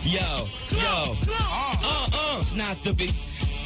Yo, it's not the big.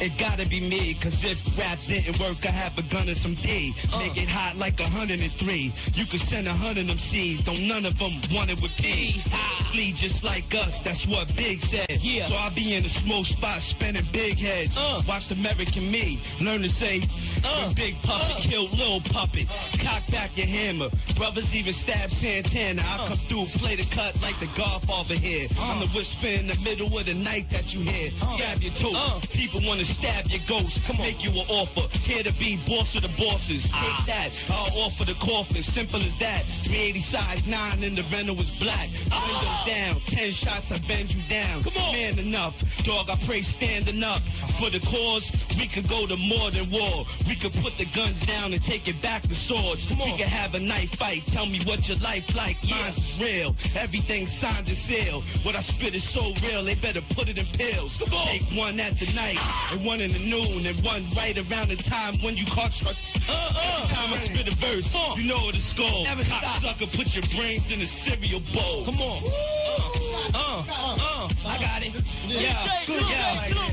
It gotta be me, cause if rap didn't work, I have a gun and some D. Make it hot like 103. You could send 100 MCs, don't none of them want it with P. Bleed just like us, that's what Big said. Yeah. So I be in the smoke spot spinning big heads. Watched American Me, learn to say, when Big Puppet killed Lil Puppet. Cock back your hammer, brothers even stab Santana. I come through, play the cut like the Godfather here. I'm the whisper in the middle of the night that you hear. Grab your toe, people wanna stab your ghost, make you an offer. Here to be boss of the bosses. Take that, I'll offer the coffin. Simple as that. 380 size 9 and the rental is black. Windows down, 10 shots, I bend you down. Man enough, dog, I pray standing up. For the cause, we could go to more than war. We could put the guns down and take it back to swords. We could have a knife fight. Tell me what your life like. Mine is real. Everything's signed and sealed. What I spit is so real, they better put it in pills. Take one at the night. And one in the noon, and one right around the time when you caught your every time I spit a verse, you know the score. Cocksucker, put your brains in a cereal bowl. Come on. I got it.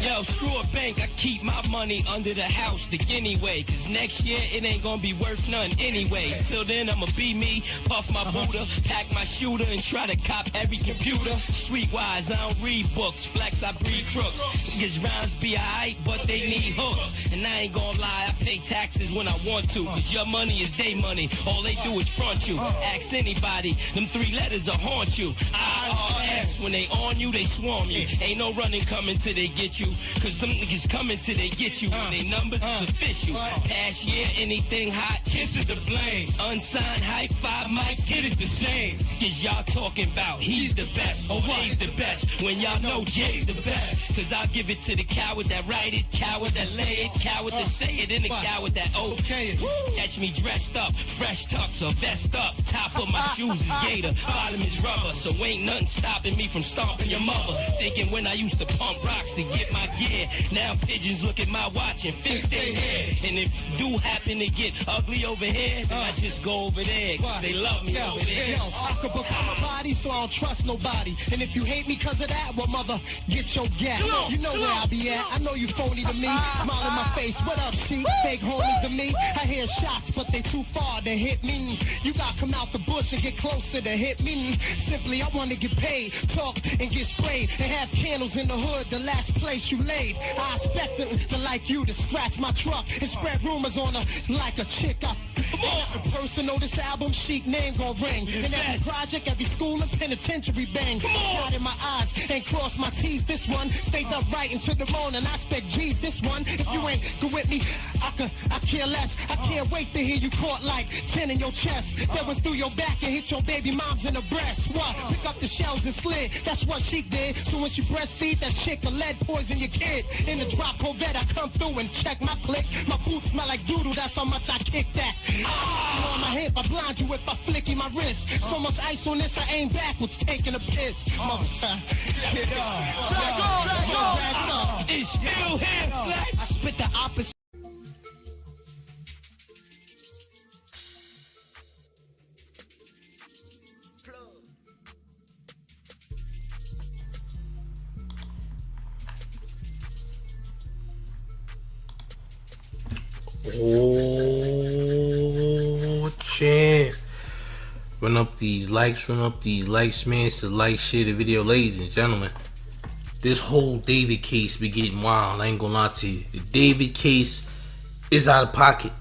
Yo, screw a bank. I keep my money under the house the guinea way. Cause next year it ain't gonna be worth none anyway. Till then I'ma be me, puff my Buddha, pack my shooter, and try to cop every computer. Streetwise, I don't read books, flex, I breed crooks. Niggas rhymes be alright, but they need hooks. And I ain't gonna lie, I pay taxes when I want to. Cause your money is they money, all they do is front you. Ask anybody, them 3 letters will haunt you. IRS, when they on you, they swarm you. Ain't no running coming till they get you. Cause them niggas coming till they get you. When they numbers is official. Past year, anything hot, kisses the blame. Unsigned hype, 5 mics, get it the same. Cause y'all talking about he's the best, or he's the best. When y'all know Jay's the best. Cause I'll give it to the coward that write it, coward that lay it, coward that say it, and the coward that okay it. Catch me dressed up, fresh tux or vest up. Top of my shoes is gator, bottom is rubber. So ain't nothing stopping me from stomping your mother. Thinking when I used to pump rocks to get my gear. Now pigeons look at my watch and fix their hair. And if do happen to get ugly over here, then I just go over there, cause they love me over there. I could become a body, so I don't trust nobody. And if you hate me cause of that, well, mother, get your gap. You know where I be at. I know you phony to me. Smile in my face. What up, sheep? Fake homies to me. I hear shots, but they too far to hit me. You gotta come out the bush and get closer to hit me. Simply, I wanna get paid, talk and get sprayed, and have candles in the hood, the last place you laid. I expect them to like you to scratch my truck and spread rumors on her like a chick. Every personal, this album chic name gon' ring. And every project, every school and penitentiary bang. God in my eyes and cross my T's. This one stayed up right into the morning. I expect G's. This one, if you ain't good with me, I care less. I can't wait to hear you caught like 10 in your chest. That went through your back and hit your baby moms in the breast. What? Pick up the shells and slid. That's what she did. So when she breastfeed that chick, the lead poison your kid. In the drop Corvette, I come through and check my click. My boots smell like doodle. That's how much I kick that. On my hip, I blind you if I flick you my wrist. So much ice on this, I aim backwards, taking a piss. Get on. It's still here, Flex. I spit the opposite. Oh, champ. Run up these likes, man. To like, share the video, ladies and gentlemen. This whole David case be getting wild. I ain't gonna lie to you. The David case is out of pocket.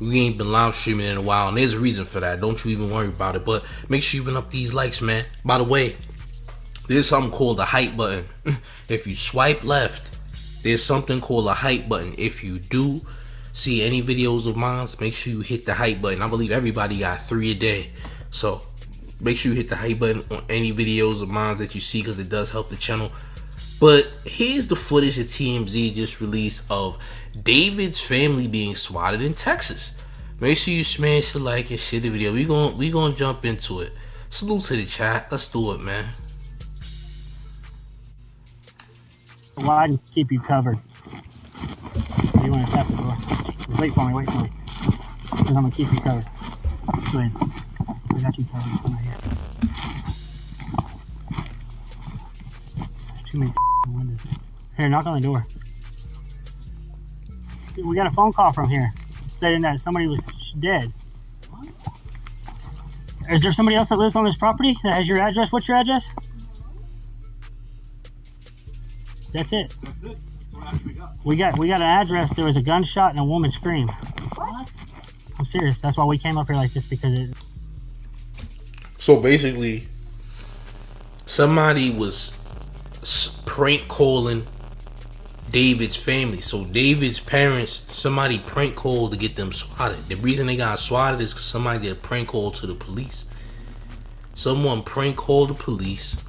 We ain't been live streaming in a while, and there's a reason for that. Don't you even worry about it. But make sure you run up these likes, man. By the way, there's something called the hype button. If you swipe left, there's something called a hype button. If you do see any videos of mine, make sure you hit the hype button. I believe everybody got 3 a day. So make sure you hit the hype button on any videos of mine that you see, because it does help the channel. But here's the footage that TMZ just released of David's family being swatted in Texas. Make sure you smash the like and share the video. We gonna jump into it. Salute to the chat. Let's do it, man. Well, I can keep you covered. You want to tap the door? Wait for me. Because I'm gonna keep you covered. Go ahead. I got you covered. Come right here. Too many windows. Here, knock on the door. We got a phone call from here saying that somebody was dead. Is there somebody else that lives on this property that has your address? What's your address? That's it. That's it. That's what actually got. We got an address. There was a gunshot and a woman scream. What? I'm serious. That's why we came up here like this, because it. So basically, somebody was prank calling David's family. So David's parents, somebody prank called to get them swatted. The reason they got swatted is because somebody did a prank call to the police. Someone prank called the police,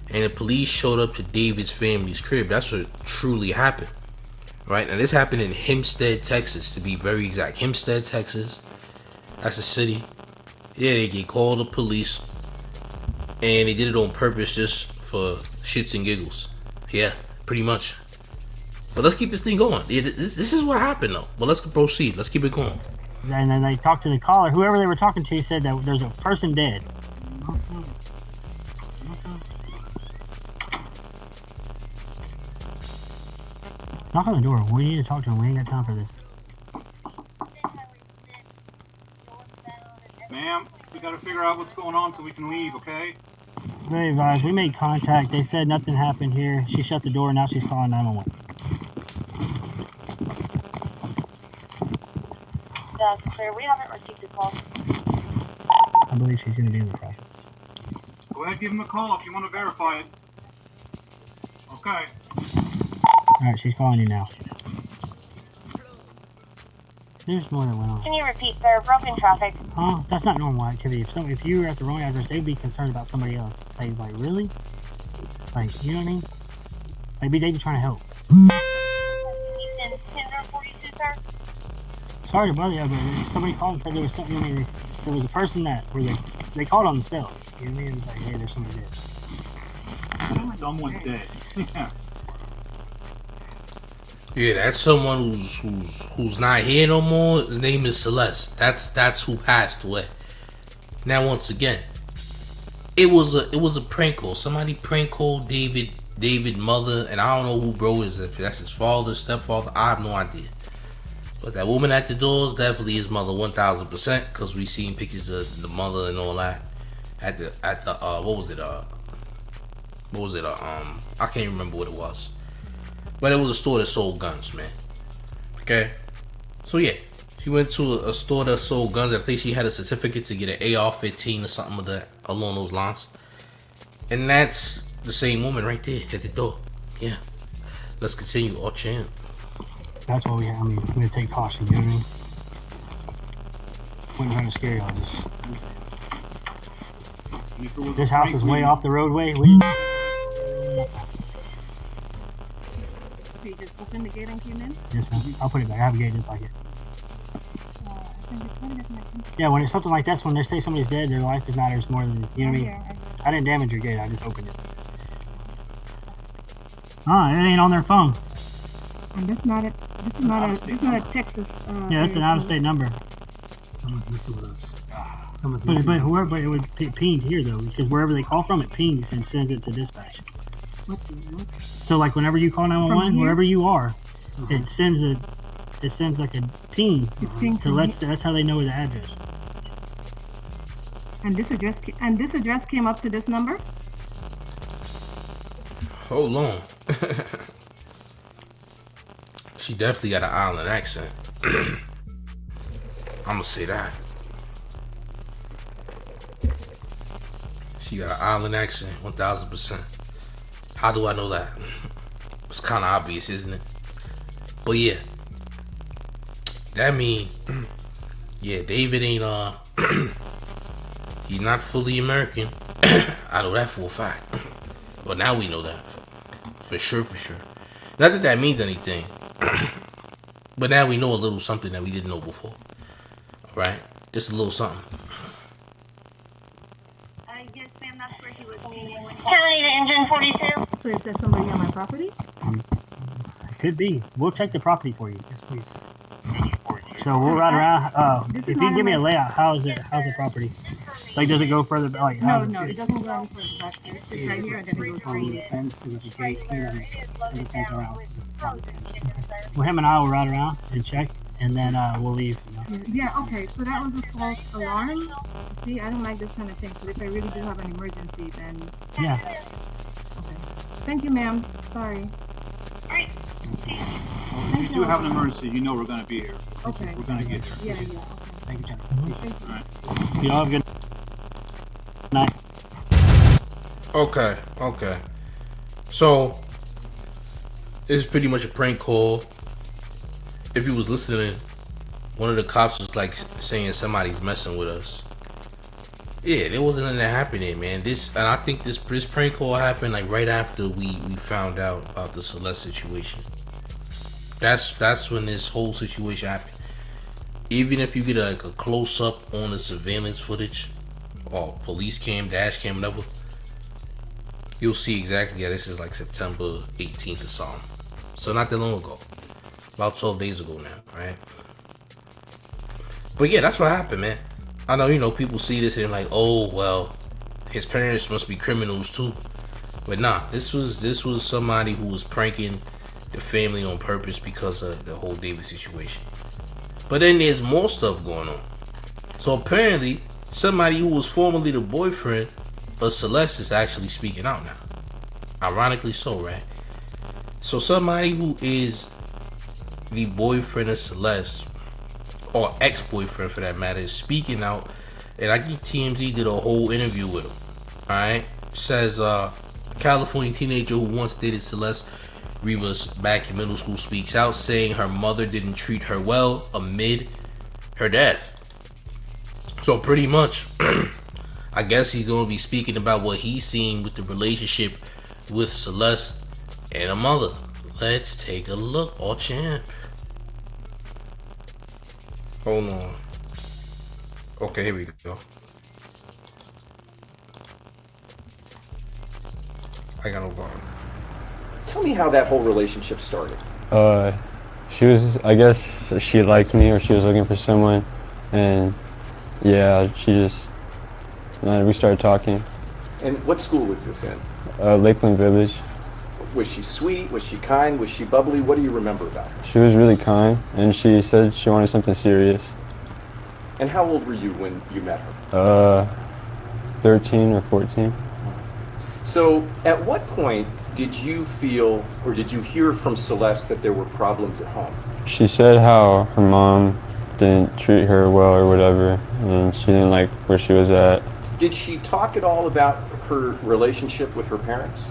and the police showed up to David's family's crib. That's what truly happened. Right? Now this happened in Hempstead, Texas, to be very exact. Hempstead, Texas. That's a city. Yeah, they called the police, and they did it on purpose just for shits and giggles. Yeah, pretty much. But let's keep this thing going. Yeah, this is what happened though. But let's proceed. Let's keep it going. And then they talked to the caller. Whoever they were talking to said that there's a person dead. Knock on the door. We need to talk to him. We ain't got time for this. Ma'am, we gotta figure out what's going on so we can leave, okay? Very advised. We made contact. They said nothing happened here. She shut the door. Now she's calling 911. That's clear. We haven't received a call. I believe she's going to be in the process. Go ahead, give him a call if you want to verify it. Okay. Alright, she's calling you now. There's more that went on. Can you repeat, sir? Broken traffic. Huh? That's not normal activity. If you were at the wrong address, they'd be concerned about somebody else. Like really? Like, you know what I mean? Like, they'd be trying to help. You send Tinder 42, sir? Sorry to bother you, but somebody called and said there was something. I mean, there was a person that where they called on themselves. You know what I mean? It's like, hey, there's somebody dead. Someone's dead. Yeah. Yeah, that's someone who's not here no more. His name is Celeste. That's who passed away. Now once again, it was a prank call. Somebody prank called David mother, and I don't know who bro is. If that's his father, stepfather, I have no idea. But that woman at the door is definitely his mother, 1000%. Because we seen pictures of the mother and all that at the what was it? I can't remember what it was. But it was a store that sold guns, man. Okay? So yeah, she went to a store that sold guns. I think she had a certificate to get an AR-15 or something of that along those lines. And that's the same woman right there at the door. Yeah. Let's continue. Our champ. That's what we have. I mean, we're going to take caution, you know what I mean? We're trying to scare y'all. This house is way off the roadway. So you just opened the gate and came in? Yes, ma'am. I'll put it back. I have a gate just like it. I think it's probably doesn't make sense. Yeah, when it's something like this, when they say somebody's dead, their life matters more than, you know what I mean? Yeah, I didn't damage your gate. I just opened it. Ah, it ain't on their phone. and this is not a Texas. Yeah, it's an out-of-state number. Someone's messing with us. Someone's But messing with us. whoever, it would ping here though, because wherever they call from, it pings and sends it to dispatch. What the what? So like whenever you call 911, wherever you are, Okay. it sends like a ping It pings to from let. here. That's how they know the address. And this address came up to this number? Hold on. She definitely got an island accent. I'ma say that. She got an island accent, 1000%. How do I know that? It's kind of obvious, isn't it? But yeah, that mean, yeah, David ain't he's not fully American. I know that for a fact. But now we know that for sure. Not that that means anything, but now we know a little something that we didn't know before. All right, just a little something. Yes, ma'am, that's where he was meeting with County to Engine 42. So is there somebody on my property? It could be. We'll check the property for you. Yes, please. So we'll ride around. This If is you not can give me in a my- layout, how's the property? Like, does it go further back? Like, No, it doesn't go any further back. It's just right here, and then it goes On right the here. fence, there's a gate here, and the fence around. On the fence. well, him and I will ride around and check, and then we'll leave. You know? Yeah, okay, so that was a false alarm. See, I don't like this kind of thing, but if I really do have an emergency, then... Yeah. Okay. Thank you, ma'am. Sorry. If you do have an emergency, you know we're going to be here. Okay. We're going to get here. Yeah, okay. Thank you, Jennifer. Thank you. All right. You all have a good night. Okay. So, it's pretty much a prank call. If you was listening, one of the cops was like saying somebody's messing with us. Yeah, there wasn't nothing happening, man. And I think this prank call happened like right after we found out about the Celeste situation. That's when this whole situation happened. Even if you get a close up on the surveillance footage or police cam, dash cam, whatever, you'll see exactly. Yeah, this is like September 18th or something. So not that long ago, about 12 days ago now, right? But yeah, that's what happened, man. I know, people see this and they're like, oh well, his parents must be criminals too. But nah, this was somebody who was pranking the family on purpose because of the whole David situation. But then there's more stuff going on. So apparently, somebody who was formerly the boyfriend of Celeste is actually speaking out now. Ironically so, right? So somebody who is the boyfriend of Celeste, or ex-boyfriend for that matter, is speaking out, and I think TMZ did a whole interview with him. Alright? Says a California teenager who once dated Celeste Rivas back in middle school speaks out, saying her mother didn't treat her well amid her death. So pretty much, I guess he's going to be speaking about what he's seen with the relationship with Celeste and her mother. Let's take a look. Oh, champ. Hold on. Okay, here we go. I got no volume. Tell me how that whole relationship started. I guess she liked me, or she was looking for someone, and yeah, we started talking. And what school was this in? Lakeland Village. Was she sweet? Was she kind? Was she bubbly? What do you remember about her? She was really kind, and she said she wanted something serious. And how old were you when you met her? 13 or 14. So at what point did you feel, or did you hear from Celeste that there were problems at home? She said how her mom didn't treat her well or whatever, and she didn't like where she was at. Did she talk at all about her relationship with her parents?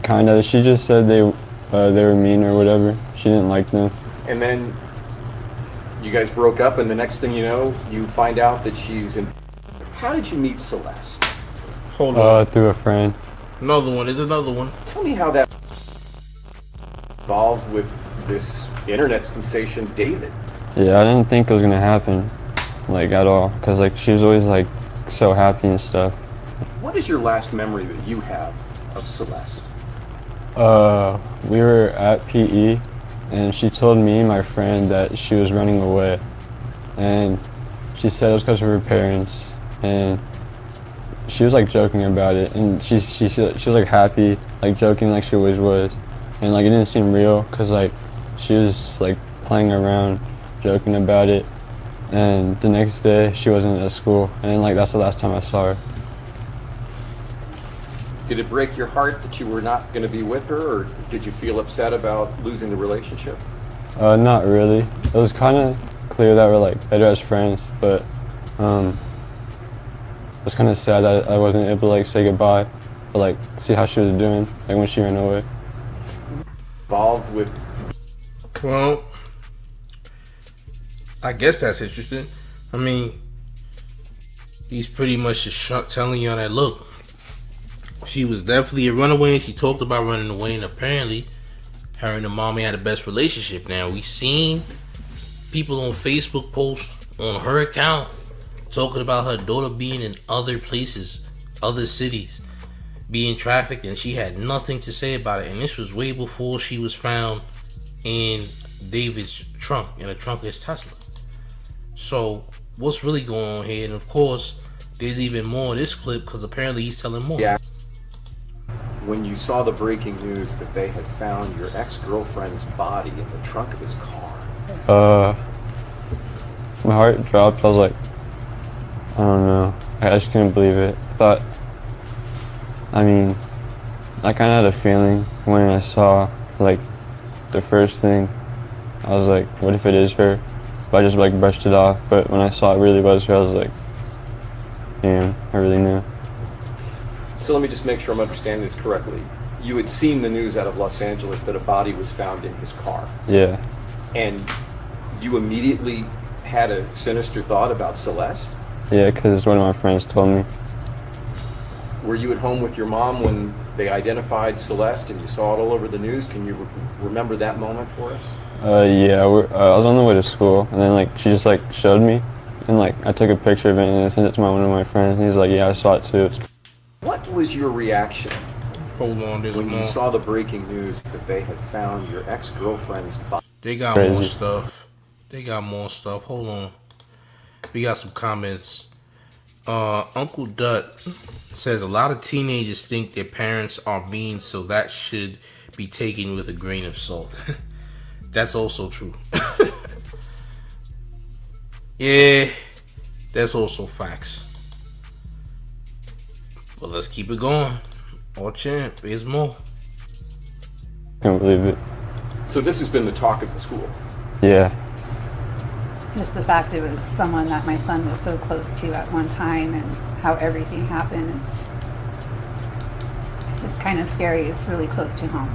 Kind of. She just said they were mean or whatever. She didn't like them. And then you guys broke up, and the next thing you know, you find out that she's in... How did you meet Celeste? Hold on. Through a friend. Another one. There's another one. Tell me how that involved with this internet sensation, David. Yeah, I didn't think it was gonna happen, like, at all, because like she was always like so happy and stuff. What is your last memory that you have of Celeste? We were at PE, and she told me and my friend that she was running away, and she said it was because of her parents, and she was like joking about it, and she was like happy, like joking like she always was, and like it didn't seem real because like she was like playing around, joking about it, and the next day she wasn't at school, and like that's the last time I saw her. Did it break your heart that you were not going to be with her, or did you feel upset about losing the relationship? Not really. It was kind of clear that we're like better as friends, but it was kind of sad that I wasn't able to like say goodbye, but like see how she was doing, like when she ran away. Involved with... Well, I guess that's interesting. I mean, he's pretty much just telling y'all that, look, she was definitely a runaway, and she talked about running away, and apparently her and the mommy had the best relationship. Now, we seen people on Facebook post on her account talking about her daughter being in other places, other cities, being trafficked, and she had nothing to say about it. And this was way before she was found in David's trunk, in the trunk of his Tesla. So what's really going on here. And of course, there's even more of this clip because apparently he's telling more. Yeah. When you saw the breaking news that they had found your ex-girlfriend's body in the trunk of his car. My heart dropped. I was like, I don't know. I just couldn't believe it. I kind of had a feeling when I saw, like, the first thing. I was like, what if it is her? But I just, like, brushed it off. But when I saw it really was her, I was like, damn, I really knew. So let me just make sure I'm understanding this correctly. You had seen the news out of Los Angeles that a body was found in his car. Yeah. And you immediately had a sinister thought about Celeste? Yeah, because one of my friends told me. Were you at home with your mom when they identified Celeste and you saw it all over the news? Can you remember that moment for us? Yeah, I was on the way to school, and then, like, she just, like, showed me, and, like, I took a picture of it, and I sent it to one of my friends, and he's like, yeah, I saw it too. What was your reaction Hold on, there's when more. you saw the breaking news that they had found your ex-girlfriend's body? They got more stuff. They got more stuff. Hold on. We got some comments. Uncle Dut says a lot of teenagers think their parents are mean, so that should be taken with a grain of salt. That's also true. Yeah, that's also facts. But let's keep it going. Oh, champ, there's more. Can't believe it. So this has been the talk of the school. Yeah. Just the fact it was someone that my son was so close to at one time and how everything happened. It's kind of scary. It's really close to home.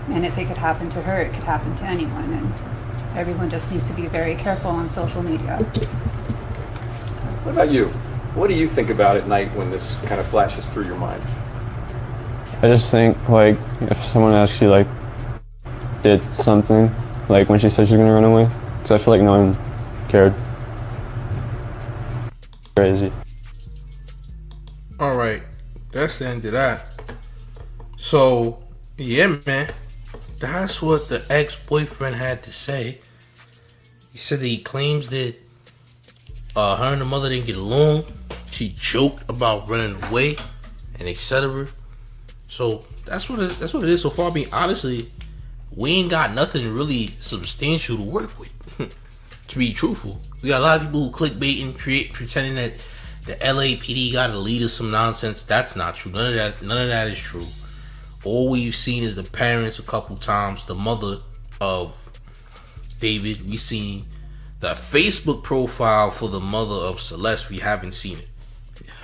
And if it could happen to her, it could happen to anyone. And everyone just needs to be very careful on social media. What about you? What do you think about at night when this kind of flashes through your mind? I just think, like, if someone actually, like, did something, like when she said she was gonna run away, because I feel like no one cared. Crazy. Alright, that's the end of that. So, yeah, man, that's what the ex-boyfriend had to say. He said that he claims that her and the mother didn't get along. She joked about running away and etc. So that's what it is so far. I mean, honestly, we ain't got nothing really substantial to work with. To be truthful, we got a lot of people who clickbaiting, pretending that the LAPD got to lead us some nonsense. That's not true. None of that is true. All we've seen is the parents a couple times, the mother of David. We seen the Facebook profile for the mother of Celeste. We haven't seen it.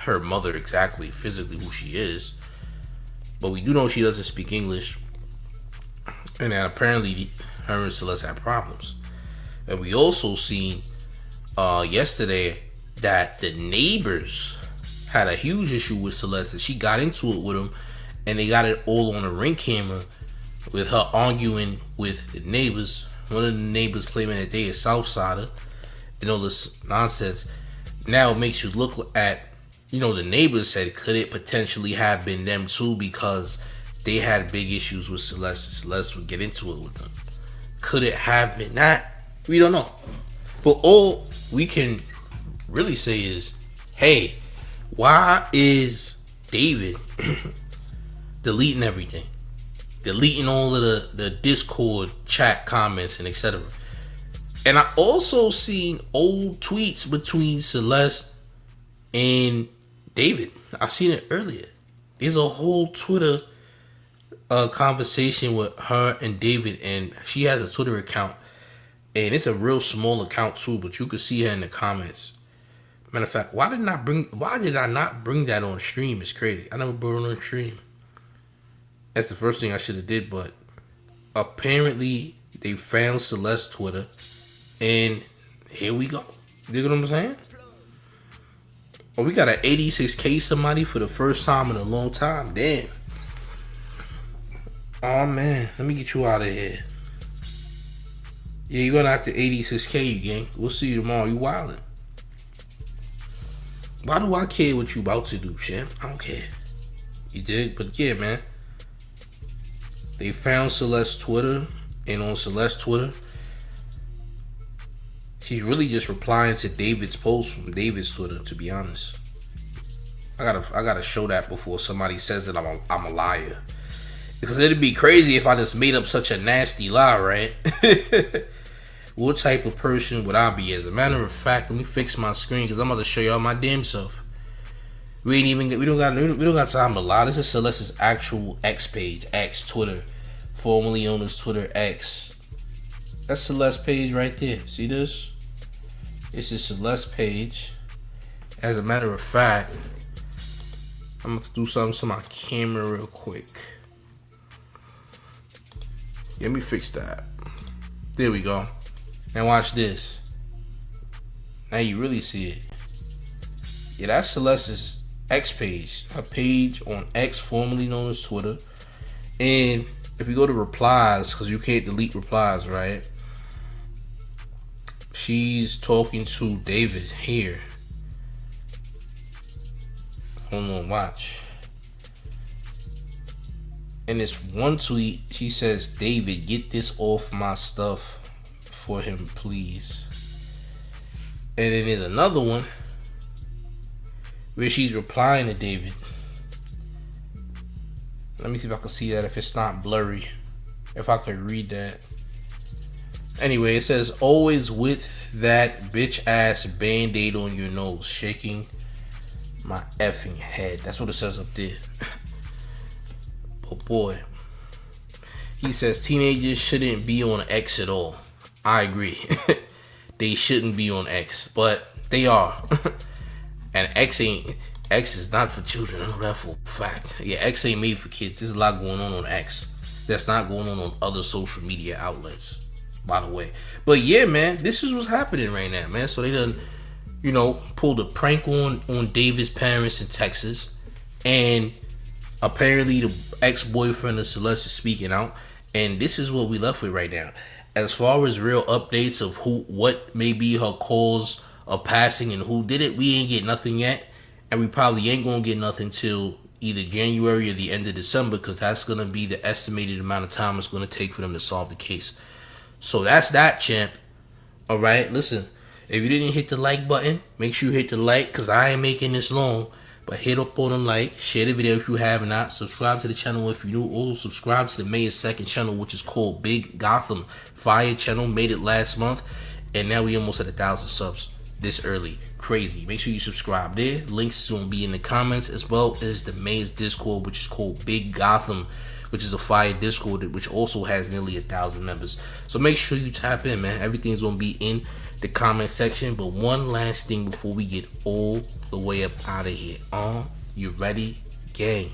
Her mother exactly, physically who she is. But we do know she doesn't speak English. And that apparently her and Celeste had problems. And we also seen yesterday that the neighbors had a huge issue with Celeste. And she got into it with them. And they got it all on a Ring camera with her arguing with the neighbors. One of the neighbors claiming that they are Southsider and all this nonsense. Now it makes you look at, the neighbors said, could it potentially have been them too, because they had big issues with Celeste. Celeste would get into it with them. Could it have been that? We don't know. But all we can really say is, hey, why is David deleting everything? Deleting all of the Discord chat comments and etc. And I also seen old tweets between Celeste and David. I seen it earlier. There's a whole Twitter conversation with her and David, and she has a Twitter account, and it's a real small account too, but you could see her in the comments. Matter of fact, why did I not bring that on stream? It's crazy. I never brought it on stream. That's the first thing I should have did, but apparently they found Celeste's Twitter, and here we go. You know what I'm saying? Oh, we got an 86K somebody for the first time in a long time. Damn. Oh man, let me get you out of here. Yeah, you're gonna have to 86K you gang. We'll see you tomorrow. You wildin'. Why do I care what you about to do, champ? I don't care. You did, but yeah, man. They found Celeste's Twitter, and on Celeste's Twitter, She's really just replying to David's post from David's Twitter, to be honest. I gotta show that before somebody says that I'm a liar. Because it'd be crazy if I just made up such a nasty lie, right? What type of person would I be? As a matter of fact, let me fix my screen because I'm about to show y'all my damn self. We don't got time to lie. This is Celeste's actual X page, X Twitter, formerly known as Twitter X. That's Celeste's page right there. See this? This is Celeste's page. As a matter of fact, I'm going to do something to my camera real quick. Let me fix that. There we go. Now watch this. Now you really see it. Yeah, that's Celeste's X page. Her page on X, formerly known as Twitter. And if you go to replies, because you can't delete replies, right? She's talking to David here. Hold on, watch. In this one tweet, she says, David, get this off my stuff for him, please. And then there's another one where she's replying to David. Let me see if I can see that, if it's not blurry. If I could read that. Anyway, it says, always with that bitch ass band-aid on your nose, shaking my effing head. That's what it says up there. But boy, he says teenagers shouldn't be on X at all. I agree. They shouldn't be on X, but they are. And X is not for children. I know that for a fact. Yeah, X ain't made for kids. There's a lot going on X that's not going on other social media outlets, by the way. But yeah, man, this is what's happening right now, man. So they done, pulled a prank on David's parents in Texas, and apparently the ex-boyfriend of Celeste is speaking out, and this is what we left with right now. As far as real updates of what may be her cause of passing and who did it, we ain't get nothing yet, and we probably ain't gonna get nothing till either January or the end of December, because that's gonna be the estimated amount of time it's gonna take for them to solve the case. So that's that, champ. All right, listen, if you didn't hit the like button, make sure you hit the like, because I ain't making this long. But hit up on the like, share the video if you have not, subscribe to the channel if you do. Also subscribe to the May's second channel, which is called Big Gotham. Fire channel, made it last month, and now we almost at 1,000 subs this early. Crazy. Make sure you subscribe there. Links is gonna be in the comments, as well as the May's Discord, which is called Big Gotham, which is a fire Discord which also has nearly 1,000 members. So make sure you tap in, man. Everything's gonna be in the comment section. But one last thing before we get all the way up out of here. You ready, gang?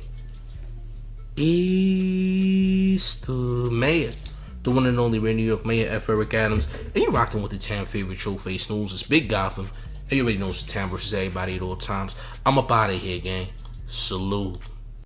It's the mayor, the one and only New York Mayor F. Eric Adams, and you're rocking with the town favorite Showface News. It's Big Gotham, and you already know it's the town versus everybody at all times. I'm up out of here, gang. Salute.